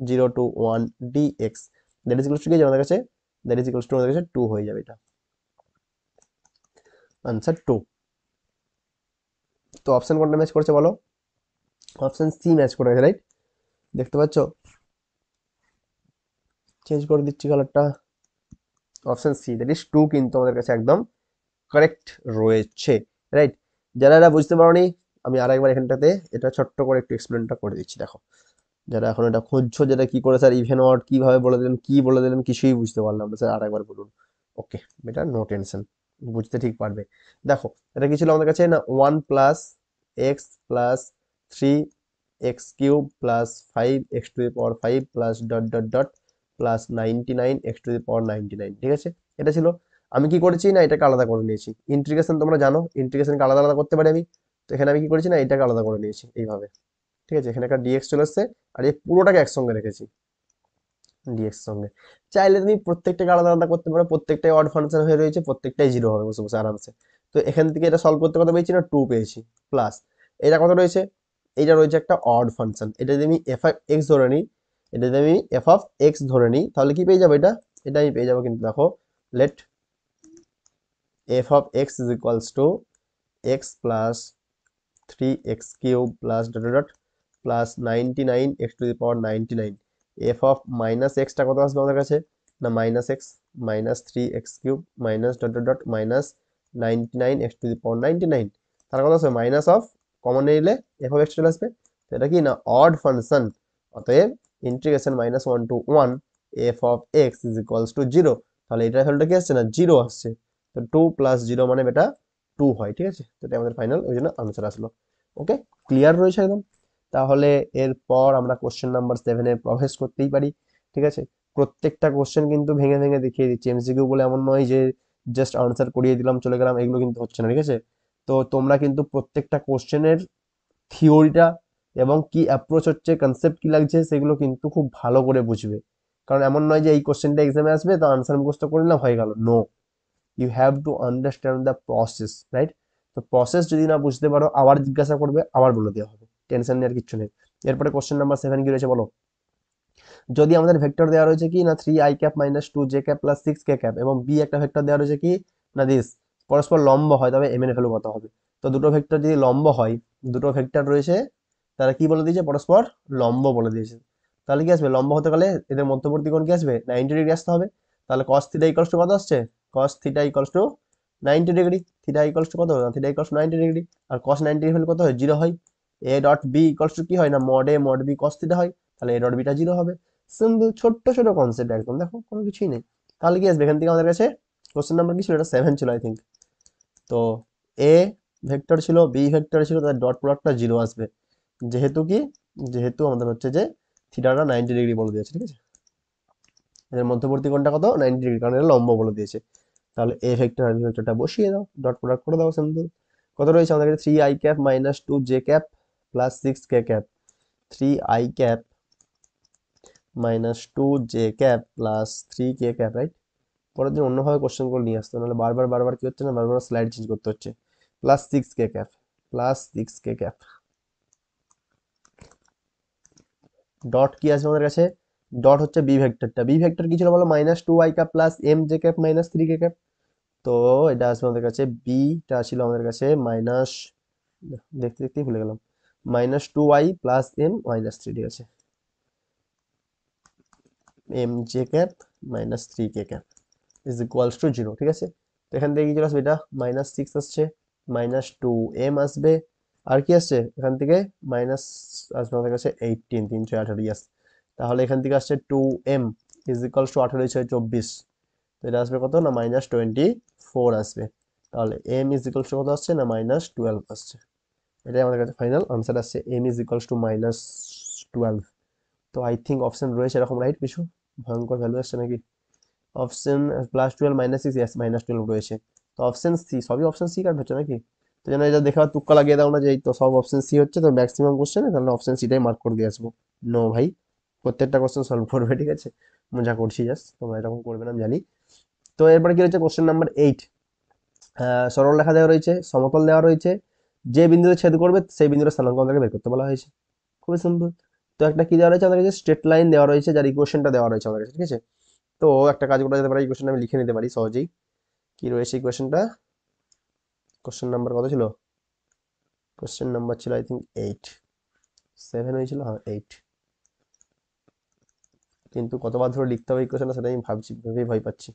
zero to one DX, that is equals to কি আছে আমাদের কাছে, দ্যাট ইজ ইকুয়ালস টু আমাদের কাছে টু হয়ে যাবে, এটা আনসার টু। তো অপশন কোনটা ম্যাচ করছে বলো, অপশন সি ম্যাচ করে গেছে, রাইট। দেখতে পাচ্ছ, চেঞ্জ করে দিচ্ছি কালারটা, option C that is two কিন্তু আমাদের কাছে একদম কারেক্ট রয়েছে, রাইট। যারা এরা বুঝতে পারোনি, আমি আরেকবার এখানটাতে এটা ছোট্ট করে একটু এক্সপ্লেনটা করে দিচ্ছি, দেখো যারা এখন এটা খুঁজছো যেটা কি করে স্যার ইভেন অড কিভাবে বলে দিলেন কি বলে দিলেন কিছুই বুঝতে পারলাম না স্যার, আরেকবার বলুন। ওকে, বেটা নো টেনশন, বুঝতে ঠিক পারবে। দেখো এটা কি ছিল আমাদের কাছে না, 1 + x + 3x³ + 5 x⁵ +99 x⁻99, ঠিক আছে, এটা ছিল। আমি কি করেছি না, এটাকে আলাদা করে নিয়েছি। ইন্টিগ্রেশন তোমরা জানো, ইন্টিগ্রেশনকে আলাদা আলাদা করতে পারি আমি। তো এখানে আমি কি করেছি না, এটাকে আলাদা করে নিয়েছি এইভাবে, ঠিক আছে। এখানে একটা ডিএক্স চলে এসছে, আর এই পুরোটাকে একসঙ্গে রেখেছি ডিএক্স সঙ্গে। চাইলে তুমি প্রত্যেকটাকে আলাদা আলাদা করতে পারো, প্রত্যেকটাই অড ফাংশন হয়ে রয়েছে, প্রত্যেকটাই জিরো হবে বসে বসে আরামসে। তো এখান থেকে এটা সলভ করতে কত পেয়েছি না, 2 পেয়েছি। প্লাস এটা কত রয়েছে, এইটা রয়েছে একটা অড ফাংশন, এটা যদি আমি এফ অফ এক্স ধরে নিই, এটা যদি আমি এফ অফ এক্স ধরে নিই, তাহলে কি পেয়ে যাবো, এটা আমি পেয়ে যাবো কিন্তু দেখো, let F of X is equals to X plus 3x³ plus dot dot plus 99 x⁻99। F of minus এক্সটা কত আসবে আমাদের কাছে না, -x -3x³ minus dot dot dot minus 99 x⁻99, তার কথা আসবে মাইনাস অফ, কমন নিলে এফ অফ এক্স চলে আসবে। তো এটা কি না, অড ফাংশন, অতএব integration -1 to 1 F of X is equals to 0। তাহলে এটার ভ্যালুটা কি আসছে না, 0 আসছে। তো 2 + 0 মানে এটা 2 হয়, ঠিক আছে। তো এটা আমাদের ফাইনাল, ওই জন্য আনসার আসলো। ওকে, ক্লিয়ার রয়েছে একদম। তাহলে এরপর আমরা কোশ্চেন নাম্বার 7-এ প্রবেশ করতেই পারি, ঠিক আছে। প্রত্যেকটা কোশ্চেন কিন্তু ভেঙে ভেঙে দেখিয়ে দিচ্ছি, এমসিকিউ বলে এমন নয় যে জাস্ট আনসার করিয়ে দিলাম চলে গেলাম, এগুলো কিন্তু হচ্ছে না, ঠিক আছে। তো তোমরা কিন্তু প্রত্যেকটা কোশ্চেনের থিওরিটা এবং কি অ্যাপ্রোচ হচ্ছে, কনসেপ্ট কি লাগছে, সেগুলো কিন্তু খুব ভালো করে বুঝবে। কারণ এমন নয় যে এই কোশ্চেনটা এক্সামে আসবে তো আনসার মুখস্থ করে নিলাম হয়ে গেল, no, you have to understand the process, right. তো প্রসেস যদি না বুঝতে পারো আবার জিজ্ঞাসা করবে, আবার বলে দেওয়া হবে, টেনশন নেওয়ার কিচ্ছু নেই। এরপরে কোশ্চেন নাম্বার 7 কি রয়েছে বলো। যদি আমাদের ভেক্টর দেওয়া রয়েছে কি না, 3i⁻ - 2j⁻ + 6k⁻, এবং বি একটা ভেক্টর দেওয়া রয়েছে কি না, দিস পরস্পর লম্ব হয়, তবে এম এর ভ্যালু কত হবে। তো দুটো ভেক্টর যদি লম্ব হয়, দুটো ভেক্টর রয়েছে, তারা কি বলে দিয়েছে, পরস্পর লম্ব বলে দিয়েছে। তাহলে কি আসবে, লম্ব হতে গেলে এদের মধ্যবর্তী কোণ কি আসবে, 90 ডিগ্রি আসতে হবে। তাহলে cos থিটা ইকুয়ালস টু কত আসছে, cos theta equals to 90 degree, theta equals to কত, থিটা ইকুয়ালস টু 90 ডিগ্রি। আর cos 90 ডিগ্রি হলে কত হয়, 0 হয়। A dot B equals to কি হয় না, mod A mod B cos theta হয়। তাহলে এ ডট বিটা 0 হবে। সিম্পল, ছোট্ট ছোট কনসেপ্ট একদম, দেখো কোনো কিছুই নেই। তাহলে কি আসবে এখান থেকে আমাদের কাছে, কোশ্চেন নাম্বার কি ছিল, এটা 7 ছিল আই থিঙ্ক। তো এ ভেক্টর ছিল, বি ভেক্টর ছিল, তার ডট প্রোডাক্টটা 0 আসবে। যেহেতু কি, যেহেতু আমাদের হচ্ছে যে থিটাটা 90 ডিগ্রি বলে দিয়েছে, ঠিক আছে। এদের মধ্যবর্তী কোণটা কত, 90 ডিগ্রি, কারণ এটা লম্ব বলে দিয়েছে। তাহলে এ ভেক্টর আর বি ভেক্টরটা বসিয়ে দাও, ডট প্রোডাক্ট করে দাও, সিম্পল। কত রয়েছে আমাদের কাছে, 3i⁻ - 2j⁻ + 6k⁻, 3i⁻ - 2j⁻ + 3k⁻, right. পরের দিন অন্যভাবে কোশ্চেন করে নিয়ে আসতে হবে, নাহলে বারবার বারবার কি হচ্ছে না, বারবার স্লাইড চেঞ্জ করতে হচ্ছে। +6k⁻, +6k⁻, ডট কি আছে আমাদের কাছে, ডট হচ্ছে বি ভেক্টরটা, বি ভেক্টর কি ছিল বলো, -2i⁻ + mj⁻ - 3k⁻। তো এটা আসবে আমাদের কাছে, বিটা ছিল আমাদের কাছে মাইনাস, দেখতে দেখতেই ভুলে গেলাম, -2i + m - 3, ঠিক আছে, mj⁻ - 3k⁻, is equals to 0, ঠিক আছে। তো এখান থেকে কি চলে আসবে, এটা -6 আসছে, -2m আসবে, আর কি আসছে এখান থেকে, মাইনাস আসবে আমাদের কাছে 18, 318, ইয়াস। তাহলে এখান থেকে আসছে 2m ইজ ইকুয়ালস টু 18 × 24, তো এটা আসবে কত না, -24 আসবে। তাহলে m ইজ ইকুয়ালস টু কত আসছে না, -12 আসছে। এটাই আমাদের কাছে ফাইনাল আনসার আসছে, m ইজ ইকুয়ালস টু -12। তো আই থিঙ্ক অপশন রয়েছে এরকম, রাইট কিছু ভয়ঙ্কর ভ্যালু আসছে নাকি, অপশন +12 -6, ইয়াস -12 রয়েছে। তো অপশন সি, সবই অপশন সি কাট হচ্ছে নাকি। তো যেন এটা দেখে আবার তুক্কা লাগিয়ে দাও না যে এই তো সব অপশন সি হচ্ছে, তো ম্যাক্সিমাম কোশ্চেনে তাহলে অপশন সিটাই মার্ক করে দিয়ে আসবো। নো ভাই, প্রত্যেকটা কোশ্চেন সলভ করবে, ঠিক আছে, মজা করছি জাস্ট, তোমরা এরকম করবে না আমি জানি। তো এরপরে কি রয়েছে, কোশ্চেন নাম্বার 8। সরল রেখা দেওয়া রয়েছে, সমতল দেওয়া রয়েছে, যে বিন্দুতে ছেদ করবে সেই বিন্দুর স্থানাঙ্ক আমাদেরকে বের করতে বলা হয়েছে। খুবই সিম্পল। তো একটা কি দেওয়া রয়েছে আমাদের কাছে, স্ট্রেট লাইন দেওয়া রয়েছে, যার ইকুয়েশনটা দেওয়া রয়েছে আমাদের কাছে, ঠিক আছে। তো একটা কাজ করা যেতে পারে, ইকুয়েশন আমি লিখে নিতে পারি সহজেই, কি রয়েছে ইকুয়েশনটা। কোশ্চেন নাম্বার কত ছিল, কোশ্চেন নাম্বার ছিল আই থিঙ্ক 8, 7 হয়েছিল, হ্যাঁ 8। কিন্তু কতবার ধরে লিখতে হবে ইকুয়েশনটা সেটা আমি ভাবছি, ভেবেই ভয় পাচ্ছি।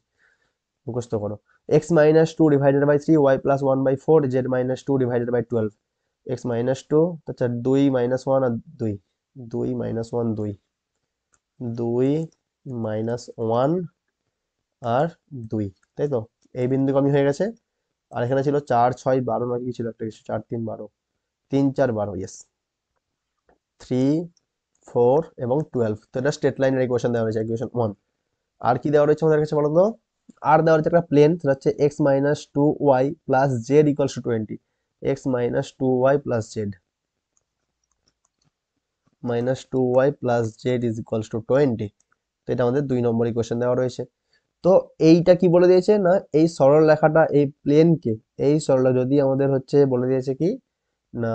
মুখস্থ করো, x - 2 / 3 y + 1/4 z - 2 / 12, x - 2, আচ্ছা 2 - 1 আর 2, 2 মাইনাস 1 2, 2 মাইনাস 1 আর 2, তাই তো? এই বিন্দু কমই হয়ে গেছে। আর এখানে ছিল 4 6 12 না কি ছিল একটা কিছু, 4 3 12, 3 4 12, ইয়েস, 3 4 এবং 12। তো এটা স্ট্রেট লাইনের ইকুয়েশন দেওয়া হয়েছে, ইকুয়েশন 1। আর কি দেওয়া রয়েছে আমাদের কাছে বলো তো? আর দেওয়া রয়েছে একটা প্লেন, সেটা হচ্ছে X minus two Y plus Z equals to 20। X minus two Y plus Z, minus two Y plus Z is equals to 20। তো এটা আমাদের 2 নম্বর ইকুয়েশন দেওয়া রয়েছে। তো এইটা কি বলে দিয়েছে না, এই সরল রেখাটা এই প্লেনকে, এই সরল যদি আমাদের হচ্ছে বলে দিয়েছে কি না,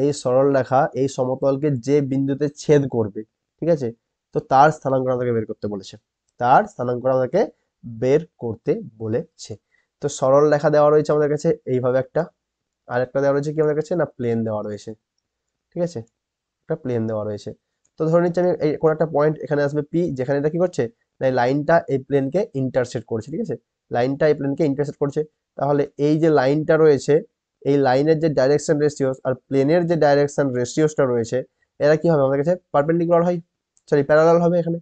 এই সরল রেখা এই সমতলকে যে বিন্দুতে ছেদ করবে, ঠিক আছে, তো তার স্থানাঙ্ক আমাদেরকে বের করতে বলেছে, তার স্থানাঙ্ক আমাদেরকে বের করতে বলেছে। তো সরল রেখা দেওয়া রয়েছে আমাদের কাছে এইভাবে একটা, আর একটা দেওয়া রয়েছে কি আমাদের কাছে না, প্লেন দেওয়া রয়েছে, ঠিক আছে, একটা প্লেন দেওয়া রয়েছে। তো ধরে নিচ্ছি আমি এই কোন একটা পয়েন্ট এখানে আসবে পি, যেখানে এটা কি করছে না, এই লাইনটা এই প্লেনকে ইন্টারসেক্ট করছে, ঠিক আছে, লাইনটা এই প্লেনকে ইন্টারসেক্ট করছে। তাহলে এই যে লাইনটা রয়েছে, এই লাইনের যে ডাইরেকশন রেশিওস আর প্লেনের যে ডাইরেকশন রেশিওসটা রয়েছে, এরা কি হবে আমাদের কাছে পারপেন্ডিকুলার হয়, সরি প্যারালাল হবে এখানে,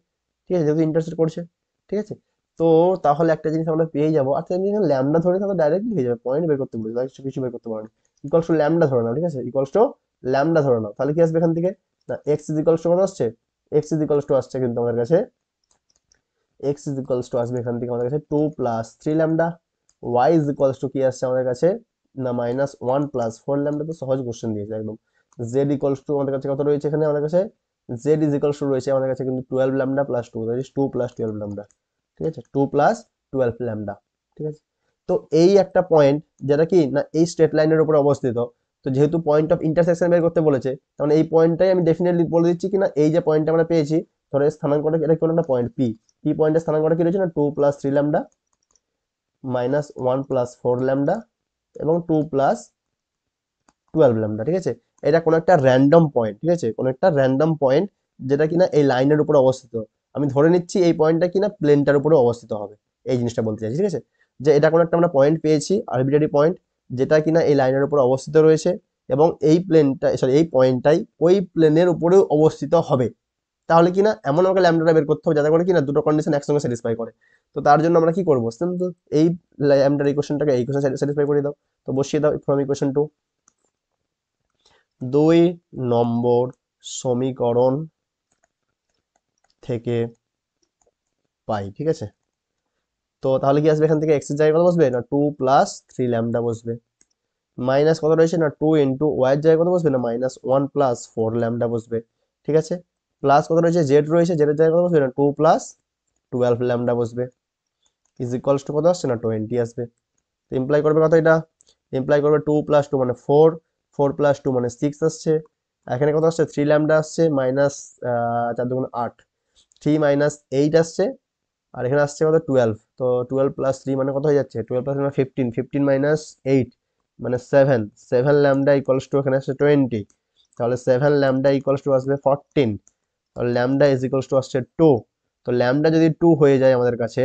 ঠিক আছে, যেহেতু ইন্টারসেক্ট করছে, ঠিক আছে। তো তাহলে একটা জিনিস আমরা পেয়ে যাবো, আর তুমি যখন ল্যামডা ধরে তাহলে ডাইরেক্টলি হয়ে যাবে, পয়েন্ট বের করতে বলেছে, কিছু বের করতে পারো, ইকুয়ালস টু ল্যামডা ধরে নাও, ঠিক আছে, ইকুয়ালস টু ল্যামডা ধরে নাও। তাহলে কি আসবে এখান থেকে না, এক্স ইজ ইকুয়ালস টু কত আসছে, এক্স ইজ ইকুয়ালস টু আসছে কিন্তু আমাদের কাছে, এক্স ইজ ইকুয়ালস টু আসবে এখান থেকে আমাদের কাছে 2 plus 3 lambda, Y is equals to কি আসছে আমাদের কাছে না, মাইনাস 1 প্লাস 4 ল্যামডা। তো সহজ কোশ্চেন দিয়েছে একদম। জেড ইকুয়ালস টু আমাদের কাছে কত রয়েছে এখানে আমাদের কাছে, জেড ইজ ইকুয়ালস টু রয়েছে আমাদের কাছে কিন্তু 12 lambda plus 2, that is 2 plus 12 lambda, ঠিক আছে, 2 প্লাস 12 ল্যামডা, ঠিক আছে। তো এই একটা পয়েন্ট যেটা কি না এই স্ট্রেট লাইনের উপরে অবস্থিত, তো যেহেতু পয়েন্ট অফ ইন্টারসেকশন বের করতে বলেছে, তখন এই পয়েন্টটাই আমি ডেফিনেটলি বলে দিচ্ছি কিনা, এই যে পয়েন্টটা আমরা পেয়েছি, ধরো এর স্থানাঙ্কটা এটা কোনো একটা পয়েন্ট পি, পি পয়েন্টের স্থানাঙ্কটা কি রয়েছে না, 2 plus 3 lambda minus 1 plus 4 lambda এবং 2 প্লাস 12 ল্যামডা, ঠিক আছে। এটা কোনো একটা র্যান্ডম পয়েন্ট, ঠিক আছে, কোনো একটা র্যান্ডম পয়েন্ট যেটা কিনা এই লাইনের উপরে অবস্থিত। আমি ধরে নিচ্ছি এই পয়েন্টটা কিনা প্লেনটার উপরে অবস্থিত হবে, এই জিনিসটা বলতে চাইছি, ঠিক আছে, যে এটা কোনো একটা আমরা পয়েন্ট পেয়েছি, আরবিটারি পয়েন্ট, যেটা কিনা এই লাইনের উপরে অবস্থিত রয়েছে, এবং এই প্লেনটা সরি এই পয়েন্টটাই ওই প্লেনের উপরেও অবস্থিত হবে। তাহলে কিনা এমন আমাকে ল্যামডাটা বের করতে হবে যাতে করে কিনা দুটো কন্ডিশন একসঙ্গে স্যাটিসফাই করে। তো তার জন্য আমরা কি করবো, সিম্পল এই ল্যামডার ইকুয়েশনটাকে এই ইকুয়েশন স্যাটিসফাই করে দাও। তো বসিয়ে দাও ফ্রম ইকুয়েশন টু, 2 নম্বর সমীকরণ থেকে পাই, ঠিক আছে। তো তাহলে কি আসবে এখান থেকে এক্স এর জায়গায় কত বসবে না, 2 প্লাস 3 ল্যামডা বসবে, মাইনাস কত রয়েছে না 2 ইন্টু ওয়াই এর জায়গায় কত বসবে না, মাইনাস 1 প্লাস 4 ল্যামডা বসবে, ঠিক আছে, প্লাস কত রয়েছে জেড রয়েছে, জেড এর জায়গায় কত বসবে না 2 প্লাস 12 ল্যামডা বসবে, ইজ ইকুয়ালস টু কত আসছে না 20 আসবে। তো ইমপ্লাই করবে কত এটা, ইমপ্লাই করবে 2 প্লাস 2 মানে 4, 4 প্লাস 2 মানে 6 আসছে, আর এখানে কত আসছে 3 ল্যামডা আসছে, মাইনাস 4 দুগুণ 8, 3 মাইনাস 8 আসছে, আর এখানে আসছে কত 12। তো 12 প্লাস 3 মানে কত হয়ে যাচ্ছে, 12 প্লাস 15, 15 মাইনাস 8 মানে 7, 7 ল্যামডা ইকুয়ালস টু এখানে আসছে 20, তাহলে 7 ল্যামডা ইকুয়ালস টু আসবে 14, তাহলে ল্যামডা ইজ ইকুয়ালস টু আসছে 2। তো ল্যামডা যদি 2 হয়ে যায় আমাদের কাছে,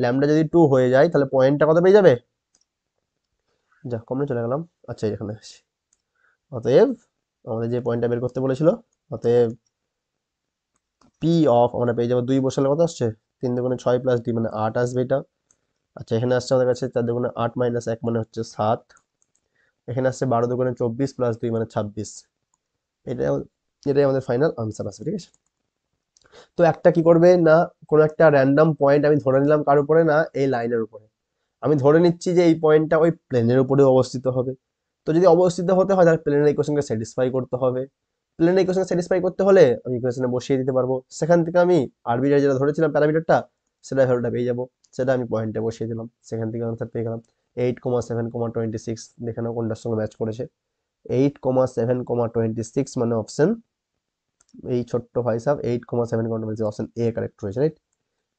ল্যামডা যদি 2 হয়ে যায় তাহলে পয়েন্টটা কত পেয়ে যাবে, যা কমনে চলে গেলাম, আচ্ছা এখানে আসি। অতএব আমাদের যে পয়েন্টটা বের করতে বলেছিল, অতএব পি অফ আমরা পেয়ে যাবো 2 বসালে কত আসছে 3 দুগুণে 6 প্লাস 2 মানে 8 আসবে এটা। আচ্ছা এখানে আসছে আমাদের কাছে 4 দুগুণে 8 মাইনাস 1 মানে হচ্ছে 7, এখানে আসছে 12 দুগুণে 24 প্লাস 2 মানে 26। এটাই এটাই আমাদের ফাইনাল আনসার আসবে, ঠিক আছে। তো একটা কি করবে না, কোনো একটা র্যান্ডম পয়েন্ট আমি ধরে নিলাম কার উপরে না, এই লাইনের উপরে, আমি ধরে নিচ্ছি যে এই পয়েন্টটা ওই প্লেনের উপরে অবস্থিত হবে। তো যদি অবস্থিত হতে হয় তাহলে প্লেনের ইকুয়েশনকে স্যাটিসফাই করতে হবে, প্লেনের ইকুয়েশন স্যাটিসফাই করতে হলে আমি ইকুয়েশনে বসিয়ে দিতে পারবো, সেখান থেকে আমি আরবিটার যেটা ধরেছিলাম প্যারামিটারটা, সেটা ভ্যালুটা পেয়ে যাবো, সেটা আমি পয়েন্টে বসিয়ে দিলাম, সেখান থেকে আনসার পেয়ে গেলাম 8,7,26। দেখে নাও কোনটার সঙ্গে ম্যাচ করেছে, 8,7,26 মানে অপশন এই ছোট্ট ভাই সাহেব 8,7 অপশন এ কারেক্ট রয়েছে, রাইট।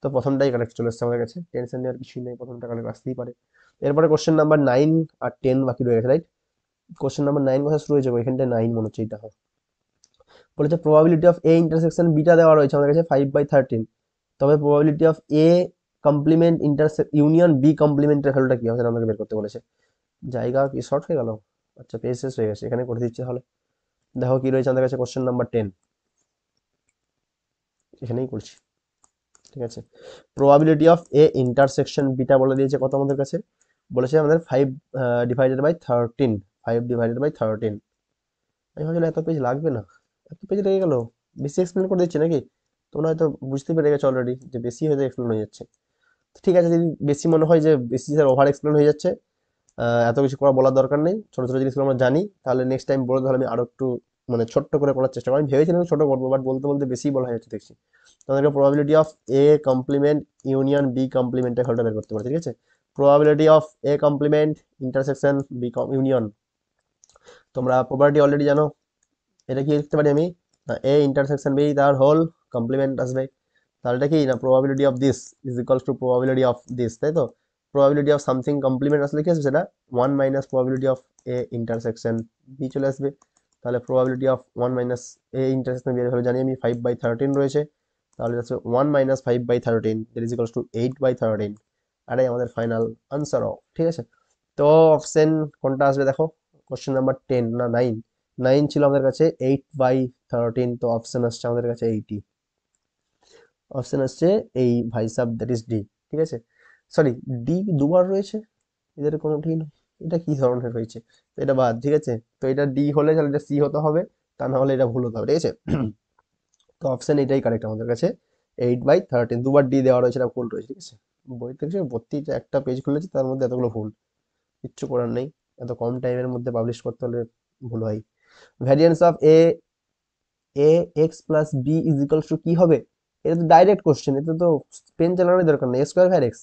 তো প্রথমটাই কারেক্ট চলে এসছে আমাদের কাছে, টেনশন নেওয়ার কিছুই নেই, প্রথমটা কারেক্ট আসতেই পারে। এরপরে কোশ্চেন নাম্বার 9 আর 10 বাকি রয়ে গেছে, রাইট। কোশ্চেন নাম্বার 9 কোথায় শুরু হয়েছে, ওইখানটায় 9 মনে হচ্ছে এটা হয়। বলেছে প্রবাবিলিটি অফ এ ইন্টারসেকশন বিটা দেওয়া রয়েছে আমাদের কাছে 5/13, তবে probability of A complement union B কমপ্লিমেন্টের ভ্যালুটা কি হবে সেটা আমাকে বের করতে বলেছে। জায়গা কি শর্ট হয়ে গেল, আচ্ছা পেজ শেষ হয়ে গেছে, এখানে করে দিচ্ছি তাহলে। দেখো কি রয়েছে আমাদের কাছে কোশ্চেন নাম্বার 10, এখানেই করছি, ঠিক আছে। Probability of A intersection beta বলে দিয়েছে কত আমাদের কাছে, বলেছে আমাদের 5 ডিভাইডেড বাই 13, 5 ডিভাইডেড বাই 13। আমি ভাবছিলাম এত পেজ লাগবে না, এত পেজ লেগে গেল, বেশি এক্সপ্লেন করে দিচ্ছি নাকি? তোমরা হয়তো বুঝতে পেরে গেছো অলরেডি যে বেশি হয়তো এক্সপ্লেন হয়ে যাচ্ছে। তো ঠিক আছে, যদি বেশি মনে হয় যে বেশি স্যার ওভার এক্সপ্লেন হয়ে যাচ্ছে, এত কিছু করা বলার দরকার নেই, ছোট ছোট জিনিসগুলো আমরা জানি, তাহলে নেক্সট টাইম বলে তাহলে আমি আরো একটু মানে ছোট্ট করে করার চেষ্টা করি। আমি ভেবেছিলাম ছোট করবো, বাট বলতে বলতে বেশি বলা হয়ে যাচ্ছে দেখছি। তোমাদেরকে probability of A complement union B কমপ্লিমেন্টের খেলাটা বের করতে পারে, ঠিক আছে। Probability of A complement intersection B union, তোমরা প্রপার্টি অলরেডি জানো। এটা কি লিখতে পারি আমি, এ ইন্টারসেকশন বি তার হোল কমপ্লিমেন্ট আসবে, তাহলে এটা কি না probability of this is equals to probability of this, তাই তো। প্রবাবিলিটি অফ সামথিং কমপ্লিমেন্ট আসলে কি আসবে, সেটা 1 - probability of A intersection B চলে আসবে। তাহলে probability of 1 - A intersection B এর ভ্যালু জানি আমি 5/13 রয়েছে, তাহলে হচ্ছে 1 - 5/13 দ্যাট ইজ ইকুয়ালস টু 8/13। আরে আমাদের ফাইনাল আনসারও ঠিক আছে। তো অপশন কোনটা আসবে দেখো, কোশ্চেন নাম্বার 10 না 9, 9 ছিল আমাদের কাছে 8/13, তো অপশন আসছে আমাদের কাছে 80, অপশন আসছে এই ভাই সাব দ্যাট ইজ ডি, ঠিক আছে। সরি, ডি দুবার রয়েছে, এদের কোনো ঠিক নেই, এটা কি ধরনের হয়েছে, তো এটা বাদ, ঠিক আছে। তো এটা ডি হলে তাহলে এটা সি হতে হবে, তা না হলে এটা ভুল হতে হবে, ঠিক আছে। তো অপশন এটাই কারেক্ট আমাদের কাছে, 8/13 দুবার ডি দেওয়া রয়েছে, এটা ভুল রয়েছে, ঠিক আছে। বই থেকে ভর্তি যে একটা পেজ খুলেছি তার মধ্যে এতগুলো ভুল, কিচ্ছু করার নেই, এত কম টাইমের মধ্যে পাবলিশ করতে হলে ভুল হয়। Variance of A A X plus B is equals to কি হবে, এটা তো ডাইরেক্ট কোশ্চেন, এটা তো পেন চালানোর দরকার নেই, A square var x,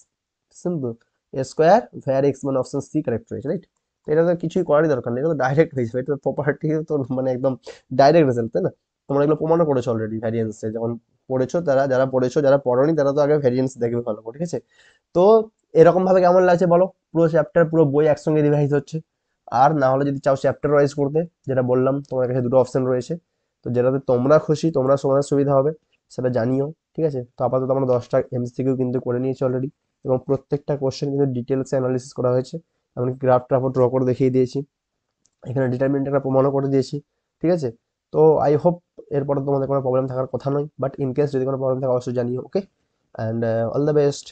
simple, A square var x মানে অপশন সি কারেক্ট রয়েছে, রাইট। এটা তো কিছুই করারই দরকার নেই, এটা তো ডাইরেক্ট হয়ে যাবে, এটা প্রপার্টি তো মানে একদম ডাইরেক্ট রেজাল্ট, তাই না। তোমরা এগুলো প্রমাণও করেছো অলরেডি ভ্যারিয়েন্সে, যখন পড়েছো তারা, যারা পড়েছো, যারা পড়োনি তারা তো আগে ভ্যারিয়েন্স দেখবে ভালো করে, ঠিক আছে। তো এরকম ভাবে কেমন লাগছে বলো, পুরো চ্যাপ্টার পুরো বই একসঙ্গে রিভাইজ হচ্ছে। আর না হলে যদি চাও চ্যাপ্টার ওয়াইজ করতে, যেটা বললাম তোমার কাছে দুটো অপশন রয়েছে, তো যেটাতে তোমরা খুশি, তোমরা তোমাদের সুবিধা হবে সেটা জানিও, ঠিক আছে। তো আপাতত আমরা 10টা এমসিকিউ কিন্তু করে নিয়েছি অলরেডি, এবং প্রত্যেকটা কোশ্চেন কিন্তু ডিটেলসে অ্যানালিসিস করা হয়েছে, এমনকি গ্রাফ ট্রাফও ড্র করে দেখিয়ে দিয়েছি, এখানে ডিটারমিনেন্ট একটা প্রমাণও করে দিয়েছি, ঠিক আছে। তো আই হোপ এরপরে তোমাদের কোনো প্রবলেম থাকার কথা নয়, বাট ইন কেস যদি কোনো প্রবলেম থাকে অবশ্যই জানিও, okay. And all the best.